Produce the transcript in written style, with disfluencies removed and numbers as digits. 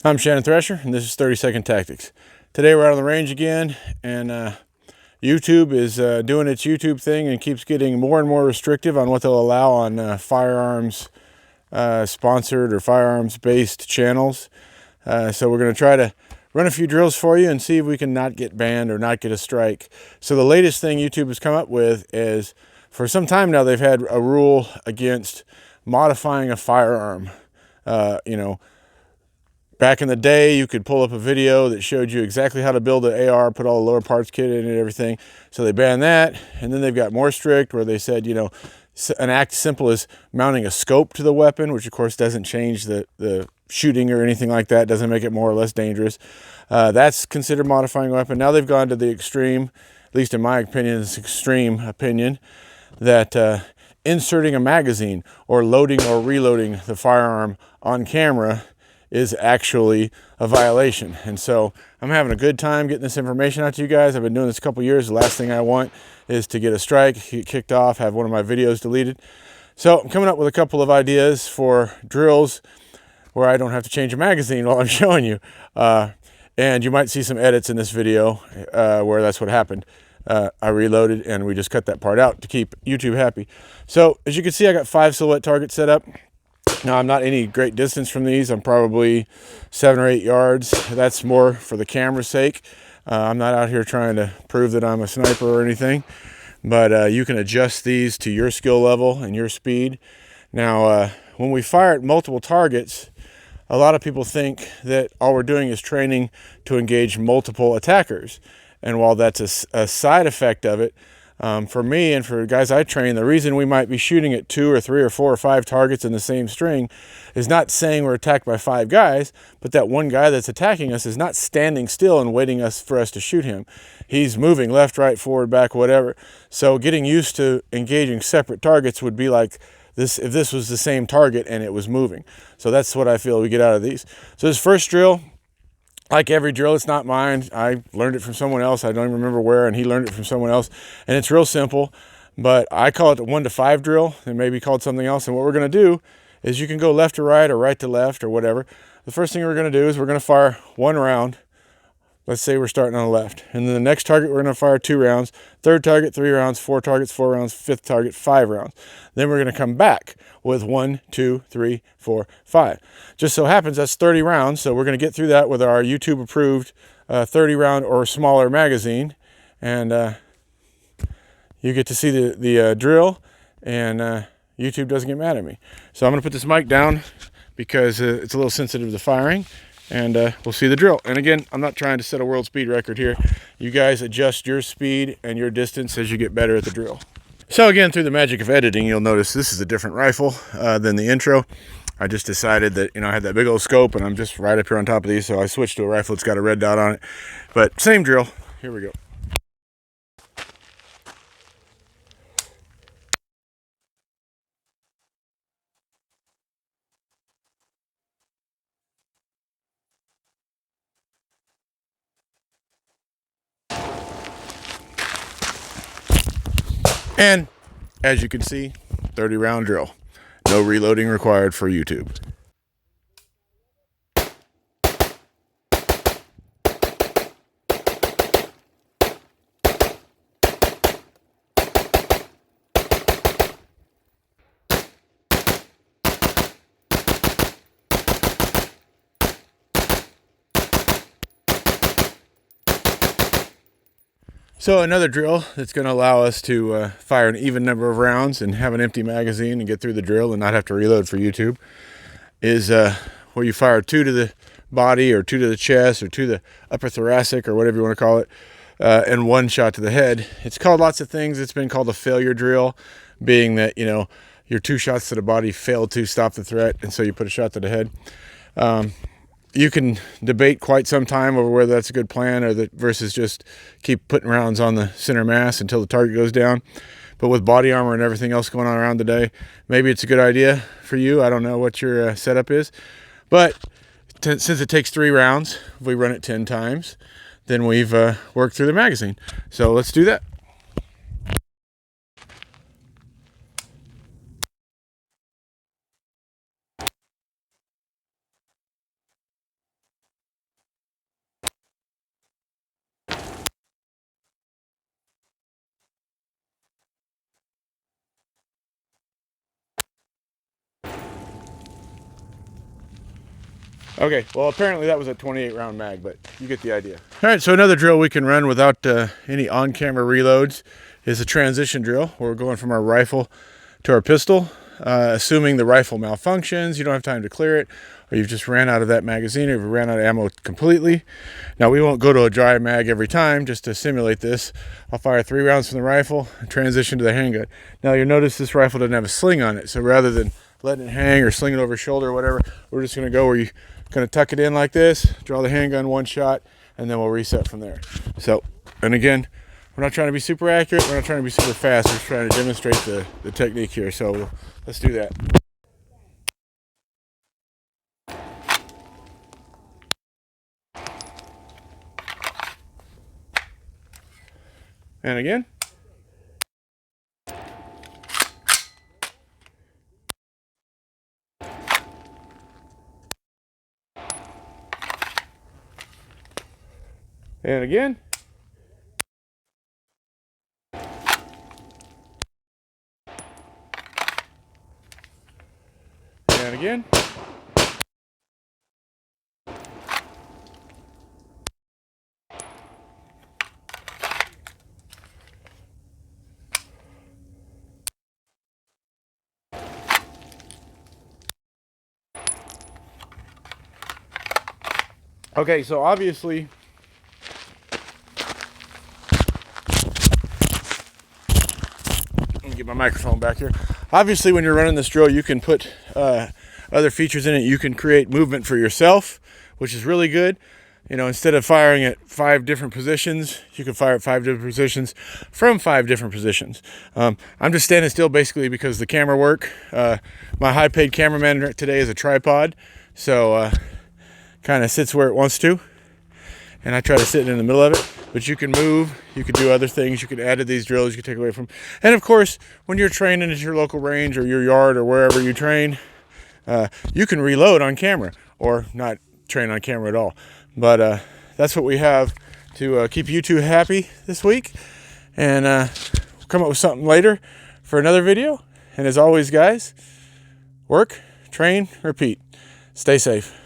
I'm Shannon Thresher, and this is 30-Second Tactics. Today we're out on the range again, and YouTube is doing its YouTube thing and keeps getting more and more restrictive on what they'll allow on firearms sponsored or firearms based channels. So we're going to try to run a few drills for you and see if we can not get banned or not get a strike. So the latest thing YouTube has come up with is, for some time now, they've had a rule against modifying a firearm. Back in the day, you could pull up a video that showed you exactly how to build an AR, put all the lower parts kit in and everything. So they banned that, and then they've got more strict where they said, an act simple as mounting a scope to the weapon, which of course doesn't change the shooting or anything like that, doesn't make it more or less dangerous. That's considered modifying a weapon. Now they've gone to the extreme, at least in my opinion, this extreme opinion, that inserting a magazine or loading or reloading the firearm on camera is actually a violation. And so I'm having a good time getting this information out to you guys. I've been doing this a couple years. The last thing I want is to get a strike, get kicked off, have one of my videos deleted. So I'm coming up with a couple of ideas for drills where I don't have to change a magazine while I'm showing you. And you might see some edits in this video where that's what happened. I reloaded and we just cut that part out to keep YouTube happy. So as you can see, I got 5 silhouette targets set up. Now, I'm not any great distance from these. I'm probably 7 or 8 yards. That's more for the camera's sake. I'm not out here trying to prove that I'm a sniper or anything, but you can adjust these to your skill level and your speed. Now, when we fire at multiple targets, a lot of people think that all we're doing is training to engage multiple attackers. And while that's a side effect of it, for me and for guys I train, the reason we might be shooting at 2 or 3 or 4 or 5 targets in the same string is not saying we're attacked by 5 guys, but that one guy that's attacking us is not standing still and waiting for us to shoot him. He's moving left, right, forward, back, whatever. So getting used to engaging separate targets would be like this if this was the same target and it was moving. So that's what I feel we get out of these. So this first drill, like every drill, it's not mine. I learned it from someone else. I don't even remember where, and he learned it from someone else. And it's real simple, but I call it the 1 to 5 drill. It may be called something else. And what we're going to do is you can go left to right or right to left or whatever. The first thing we're going to do is we're going to fire 1 round. Let's say we're starting on the left. And then the next target, we're going to fire 2 rounds. Third target, 3 rounds. 4 targets, 4 rounds. Fifth target, 5 rounds. Then we're going to come back with 1, 2, 3, 4, 5. Just so happens that's 30 rounds. So we're going to get through that with our YouTube approved 30 round or smaller magazine. And you get to see the drill, and YouTube doesn't get mad at me. So I'm going to put this mic down because it's a little sensitive to firing. And we'll see the drill. And again, I'm not trying to set a world speed record here. You guys adjust your speed and your distance as you get better at the drill. So again, through the magic of editing, you'll notice this is a different rifle than the intro. I just decided that, I had that big old scope and I'm just right up here on top of these. So I switched to a rifle that's got a red dot on it. But same drill. Here we go. And as you can see, 30 round drill. No reloading required for YouTube. So another drill that's going to allow us to fire an even number of rounds and have an empty magazine and get through the drill and not have to reload for YouTube is where you fire 2 to the body or 2 to the chest or 2 to the upper thoracic or whatever you want to call it, and 1 shot to the head. It's called lots of things. It's been called a failure drill, being that, your 2 shots to the body failed to stop the threat, and so you put a shot to the head. You can debate quite some time over whether that's a good plan or versus just keep putting rounds on the center mass until the target goes down. But with body armor and everything else going on around today, maybe it's a good idea for you. I don't know what your setup is. But since it takes 3 rounds, if we run it 10 times, then we've worked through the magazine. So let's do that. Okay, well apparently that was a 28 round mag, but you get the idea. All right, so another drill we can run without any on-camera reloads is a transition drill, where we're going from our rifle to our pistol. Assuming the rifle malfunctions, you don't have time to clear it, or you've just ran out of that magazine, or you've ran out of ammo completely. Now we won't go to a dry mag every time. Just to simulate this, I'll fire 3 rounds from the rifle and transition to the handgun. Now you'll notice this rifle doesn't have a sling on it, so rather than letting it hang or sling it over your shoulder or whatever, we're just going to go where you kind of tuck it in like this, draw the handgun one shot, and then we'll reset from there. So, and again, we're not trying to be super accurate, we're not trying to be super fast, we're just trying to demonstrate the technique here. So let's do that. And again. And again. And again. Okay, so obviously, let me get my microphone back here. Obviously, when you're running this drill, you can put other features in it. You can create movement for yourself, which is really good. You know, instead of firing at 5 different positions, you can fire at 5 different positions from 5 different positions. I'm just standing still basically because the camera work. My high-paid cameraman today is a tripod, so kind of sits where it wants to, and I try to sit in the middle of it. But you can move, you can do other things, you can add to these drills, you can take away from. And of course, when you're training at your local range or your yard or wherever you train, you can reload on camera or not train on camera at all. But that's what we have to keep you two happy this week, and we'll come up with something later for another video. And as always, guys, work, train, repeat. Stay safe.